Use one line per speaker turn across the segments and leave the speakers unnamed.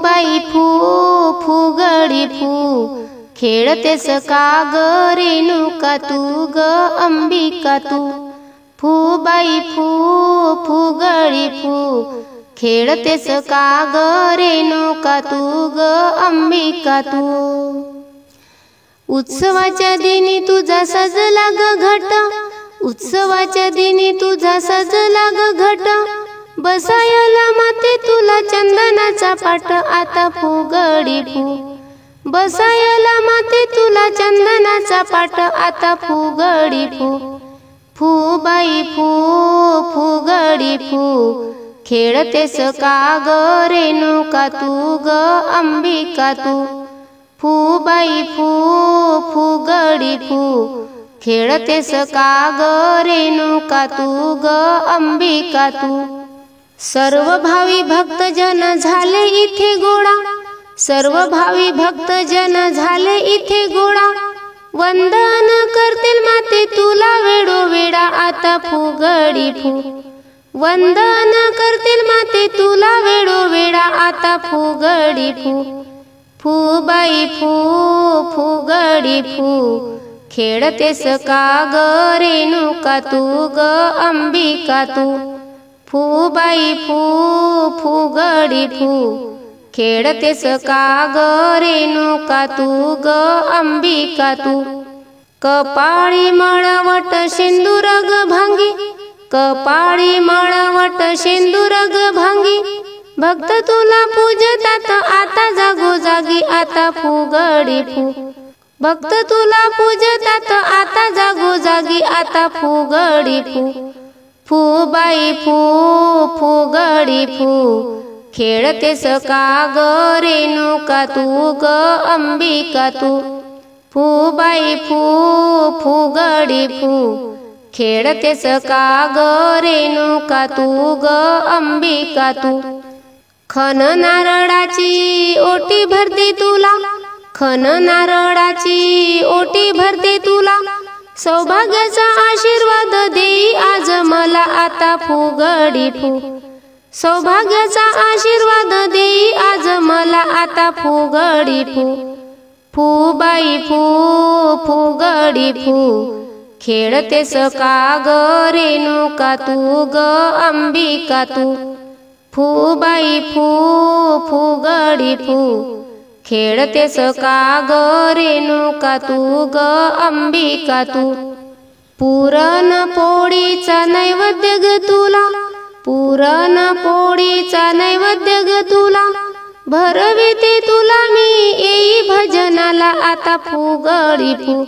बाई फू फुगडी फू, खेळतेस का ग रेणुका तू ग अंबिका तू। फू बाई फू फुगडी फू, खेळतेस का ग रेणुका तू ग अंबिका तू। उत्सवाच्या दिनी तुझा सजला ग घट, उत्सवाच्या दिनी तुझा सजला ग घट, बसायला माते तुला चंदनाचा पाट। आता फुगडी फू, बसायला माते तुला चंदनाचा पाट। आता फुगडी फू, फू बाई फू फुगडी फू, खेळतेस का ग रेणुका तू ग अंबिका तू। फू बाई फू फुगडी फू, खेळतेस का ग रेणुका तू ग अंबिका तू। सर्व भावी भक्त जन झाले इथे गोळा, सर्व भावी भक्त जन झाले इथे गोळा, वंदन करतील माते तुला वेळोवेळा। आता फुगडी फू, वंदन करतील माते तुला वेळोवेळा। आता फुगडी फू, फू बाई फू फुगडी फू, खेळतेस का ग रेणुका तू ग अंबिका तू। फू बाई फू फुगडी फू, खेळतेस का ग रेणुका तू ग अंबिका तू। कपाळी मळवट शेंदूर ग भांगी, कपाळी मळवट शेंदूर ग भांगी, भक्त तुला पूजतात आता जागोजागी। आता फुगडी फू, भक्त तुला पूजतात आता जागोजागी। आता फुगडी फू, फू बाई फू फुगडी फू, खेळतेस का ग रेणुका तू ग अंबिका तू। फू बाई फू फुगडी फू, खेळतेस का ग रेणुका तू ग अंबिका तू। खन नारळाची ओटी भरते तुला, खन नारळाची ओटी भरते तुला, सौभाग्याचा आशीर्वाद देई आज मला। आता फुगडी फू, सौभाग्याचा आशीर्वाद देई आज मला। आता फुगडी फू, फू बाई फू फुगडी फू, खेळतेस का ग रेणुका तू ग अंबिका तू। फू बाई फू फुगडी फू, खेळतेस का ग रेणुका तू ग अंबिका तू। पुरण पोळीचा नैवेद्य ग तुला, पुरण पोळीचा नैवेद्य ग तुला, भरविते तुला मी येई भजनाला। आता फुगडी फू,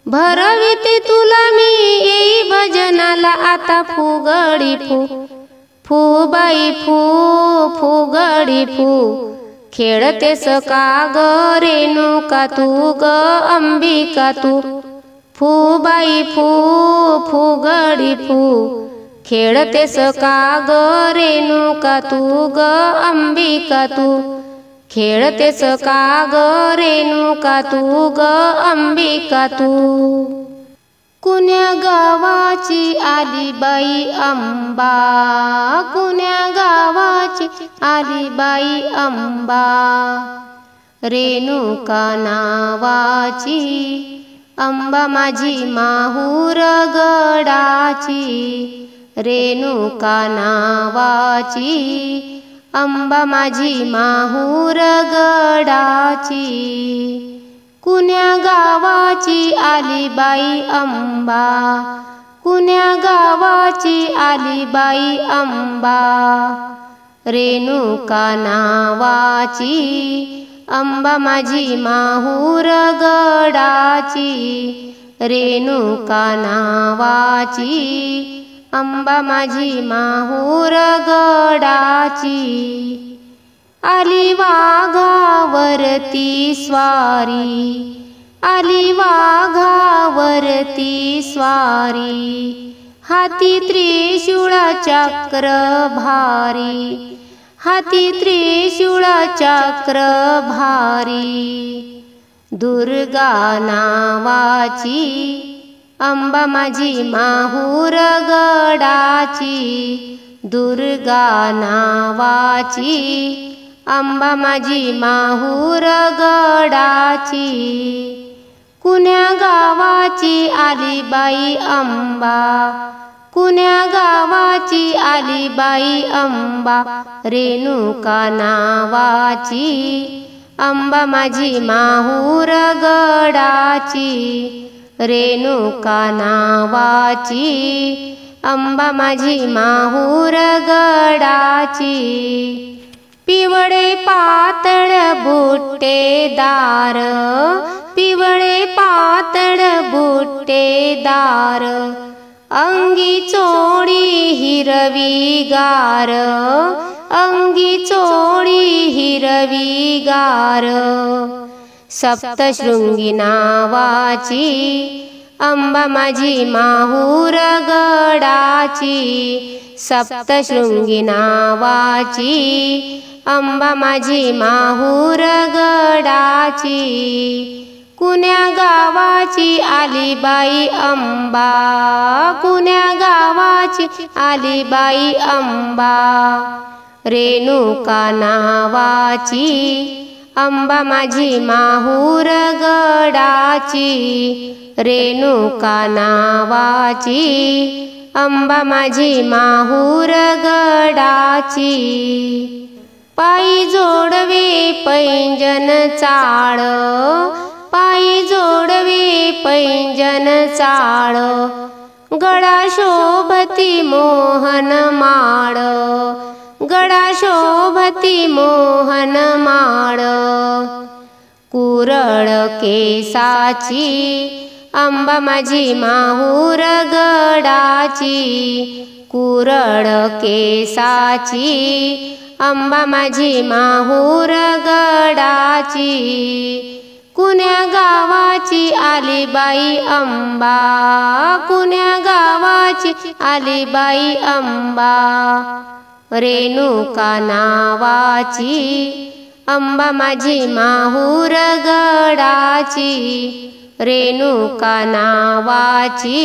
भरविते तुला मी येई भजनाला। आता फुगडी फू, फू बाई फू फुगडी फू, खेळतेस का ग रेणुका तू ग अंबिका तू। फू बाई फू फुगडी फू, खेळतेस का ग रेणुका तू ग अंबिका तू। खेळतेस का ग रेणुका तू ग अंबिका तू। कुण्या गावाची आली बाई अंबा, कुण्या गावाची आली बाई अंबा, रेणुका नावाची अंबा माझी माहूर गडाची। रेणुका नावाची अंबा माझी माहूर गडाची, कुण्या गावाची आली बाई अंबा, कुण्या गावाची आली बाई अंबा, रेणुका नावाची अंबा माझी माहूर गडाची। रेणुका नावाची अंबा माझी माहूर गडाची। आली वाघावरती स्वारी, आली वाघावरती स्वारी, हाती त्रिशूळ चक्र भारी, हाती त्रिशूळ चक्र भारी। दुर्गा नावाची अंबा माझी माहूर गडाची, दुर्गा नावाची अंबा माझी माहूर गडाची. कुण्या गावाची आली बाई अंबा, कुण्या गावाची आली बाई अंबा, रेणुका नावाची. अंबा माझी माहूर गडाची, रेणुका नावाची. अंबा माझी माहूर गडाची. पिवळे पातळ बुट्टेदार, पिवळे पातळ बुट्टेदार, अंगी चोळी हिरवीगार, अंगी चोळी हिरवीगार. सप्तशृंगी नावाची अंबा माझी माहूर गडाची. सप्तशृंगी नावाची अंबा माझी माहूर गडाची. कुण्या गावाची आली बाई अंबा, कुण्या गावाची आली बाई अंबा, रेणुका नावाची. अंबा माझी माहूर गडाची, रेणुका नावाची. अंबा माझी माहूर गडाची. पायी जोडवे पैंजन चाळ, पायी जोडवे पैंजन चाळ, गळा शोभती मोहन माळ, गळा शोभती मोहन माळ. कुरळ केसाची अंबा माझी माहूर गडाची. कुरळ केसाची अंबा माझी माहूर गडाची. कुण्या गावाची आली बाई अंबा, कुण्या गावाची आली बाई अंबा, रेणुका नावाची. अंबा माझी माहूर गडाची, रेणुका नावाची.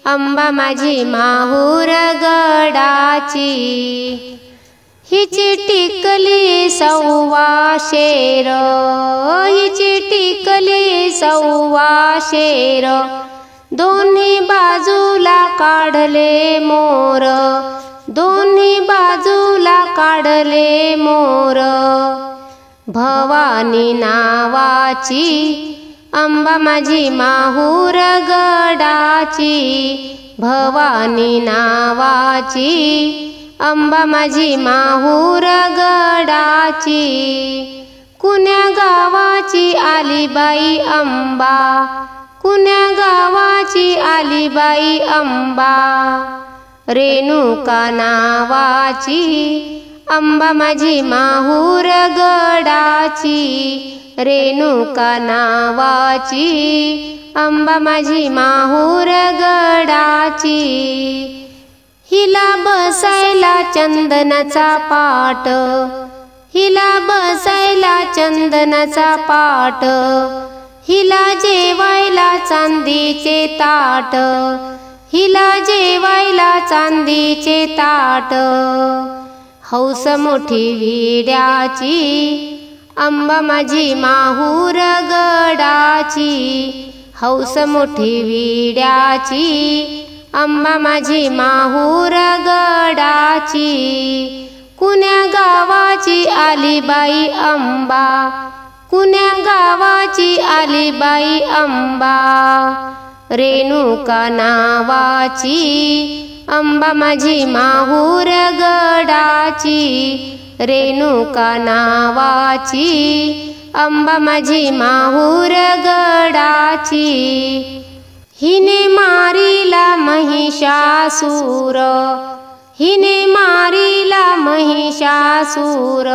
अंबा माझी माहूर गडाची. हिची टिकली सव्वा शेर, हिची टिकली सव्वा शेर, दोन्ही बाजूला काढले मोर, दोन्ही बाजूला काढले मोर. भवानी नावाची अंबा माझी माहूर गडाची. भवानी नावाची अंबा माझी माहूर गडाची. कुण्या गावाची आली बाई अंबा, कुण्या गावाची आली बाई अंबा, रेणुका नावाची. अंबा माझी माहूर गडाची, रेणुका नावाची. अंबा माझी माहूर गडाची. हिला बसायला चंदनाचा पाट, हिला बसायला चंदनाचा पाट, हिला जेवायला चांदीचे ताट, हिला जेवायला चांदीचे ताट. हौस मोठी विड्याची अंबा माझी माहूर गडाची. हौस मोठी विड्याची अंबा माझी माहूर गडाची. कुण्या गावाची आली बाई अंबा, कुण्या गावाची आली बाई अंबा, रेणुका नावाची. अंबा माझी माहूर गडाची, रेणुका नावाची. अंबा माझी माहूर गडाची. हिने मारिला महिषासूर, हिने मारिला महिषासूर,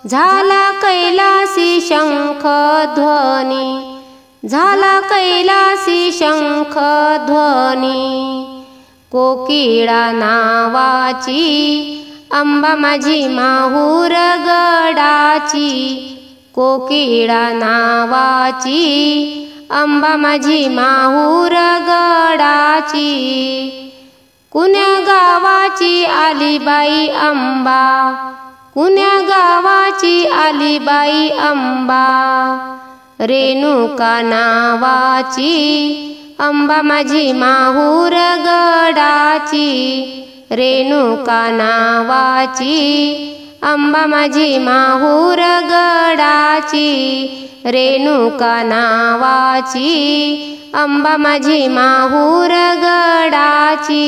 झाला कैलासी शंख ध्वनी, झाला कैलासी शंख ध्वनी. कोकिळा नावाची अंबा माझी माहूर गडाची. कोकिळा नावाची अंबा माझी माहूर गडाची. कुण्या गावाची आली बाई अंबा, कुण्या गावाची आली बाई अंबा, रेणुका नावाची अंबा माझी माहूर गडाची, रेणुका नावाची अंबा माझी माहूर गडाची, रेणुका नावाची अंबा माझी माहूर गडाची।